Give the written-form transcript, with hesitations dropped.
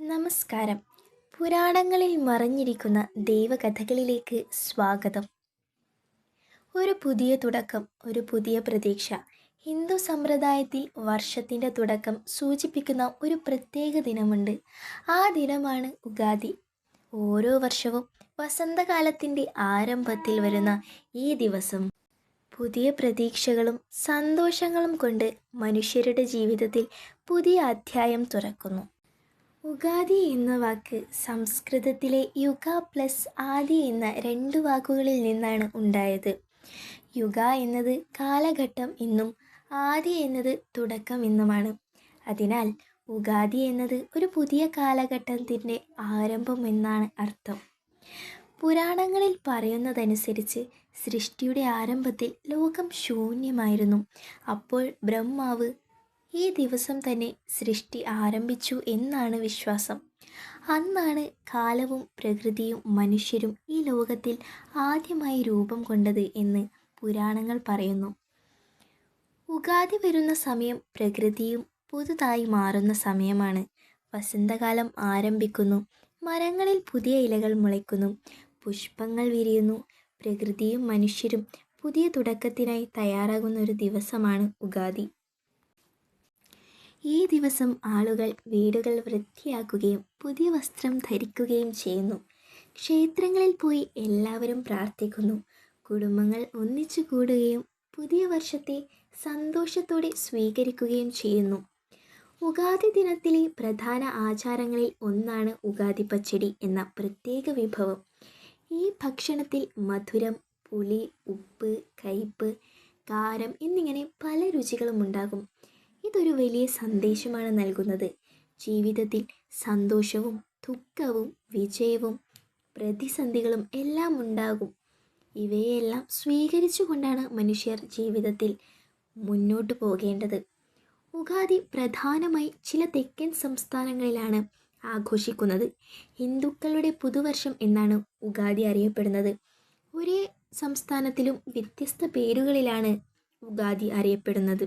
നമസ്കാരം. പുരാണങ്ങളിൽ മറഞ്ഞിരിക്കുന്ന ദൈവകഥകളിലേക്ക് സ്വാഗതം. ഒരു പുതിയ തുടക്കം, ഒരു പുതിയ പ്രതീക്ഷ. ഹിന്ദു സമ്പ്രദായത്തിൽ വർഷത്തിൻ്റെ തുടക്കം സൂചിപ്പിക്കുന്ന ഒരു പ്രത്യേക ദിനമുണ്ട്. ആ ദിനമാണ് ഉഗാദി. ഓരോ വർഷവും വസന്തകാലത്തിൻ്റെ ആരംഭത്തിൽ വരുന്ന ഈ ദിവസം പുതിയ പ്രതീക്ഷകളും സന്തോഷങ്ങളും കൊണ്ട് മനുഷ്യരുടെ ജീവിതത്തിൽ പുതിയ അധ്യായം തുറക്കുന്നു. ഉഗാദി എന്ന വാക്ക് സംസ്കൃതത്തിലെ യുഗ പ്ലസ് ആദി എന്ന രണ്ട് വാക്കുകളിൽ നിന്നാണ് ഉണ്ടായത്. യുഗ എന്നത് കാലഘട്ടം എന്നും ആദി എന്നത് തുടക്കം എന്നുമാണ്. അതിനാൽ ഉഗാദി എന്നത് ഒരു പുതിയ കാലഘട്ടത്തിൻ്റെ ആരംഭം എന്നാണ് അർത്ഥം. പുരാണങ്ങളിൽ പറയുന്നതനുസരിച്ച് സൃഷ്ടിയുടെ ആരംഭത്തിൽ ലോകം ശൂന്യമായിരുന്നു. അപ്പോൾ ബ്രഹ്മാവ് ഈ ദിവസം തന്നെ സൃഷ്ടി ആരംഭിച്ചു എന്നാണ് വിശ്വാസം. അന്നാണ് കാലവും പ്രകൃതിയും മനുഷ്യരും ഈ ലോകത്തിൽ ആദ്യമായി രൂപം കൊണ്ടത് എന്ന് പുരാണങ്ങൾ പറയുന്നു. ഉഗാദി വരുന്ന സമയം പ്രകൃതിയും പുതുതായി മാറുന്ന സമയമാണ്. വസന്തകാലം ആരംഭിക്കുന്നു. മരങ്ങളിൽ പുതിയ ഇലകൾ മുളയ്ക്കുന്നു, പുഷ്പങ്ങൾ വിരിയുന്നു. പ്രകൃതിയും മനുഷ്യരും പുതിയ തുടക്കത്തിനായി തയ്യാറാകുന്ന ഒരു ദിവസമാണ് ഉഗാദി. ഈ ദിവസം ആളുകൾ വീടുകൾ വൃത്തിയാക്കുകയും പുതിയ വസ്ത്രം ധരിക്കുകയും ചെയ്യുന്നു. ക്ഷേത്രങ്ങളിൽ പോയി എല്ലാവരും പ്രാർത്ഥിക്കുന്നു. കുടുംബങ്ങൾ ഒന്നിച്ചു കൂടുകയും പുതിയ വർഷത്തെ സന്തോഷത്തോടെ സ്വീകരിക്കുകയും ചെയ്യുന്നു. ഉഗാദി ദിനത്തിലെ പ്രധാന ആചാരങ്ങളിൽ ഒന്നാണ് ഉഗാദി പച്ചടി എന്ന പ്രത്യേക വിഭവം. ഈ ഭക്ഷണത്തിൽ മധുരം, പുളി, ഉപ്പ്, കയ്പ്, കാരം എന്നിങ്ങനെ പല രുചികളും ഉണ്ടാകും. ഇതൊരു വലിയ സന്ദേശമാണ് നൽകുന്നത്. ജീവിതത്തിൽ സന്തോഷവും ദുഃഖവും വിജയവും പ്രതിസന്ധികളും എല്ലാം ഉണ്ടാകും. ഇവയെല്ലാം സ്വീകരിച്ചുകൊണ്ടാണ് മനുഷ്യർ ജീവിതത്തിൽ മുന്നോട്ട് പോകേണ്ടത്. ഉഗാദി പ്രധാനമായി ചില തെക്കൻ സംസ്ഥാനങ്ങളിലാണ് ആഘോഷിക്കുന്നത്. ഹിന്ദുക്കളുടെ പുതുവർഷം എന്നാണ് ഉഗാദി അറിയപ്പെടുന്നത്. ഒരേ സംസ്ഥാനത്തിലും വ്യത്യസ്ത പേരുകളിലാണ് ഉഗാദി അറിയപ്പെടുന്നത്.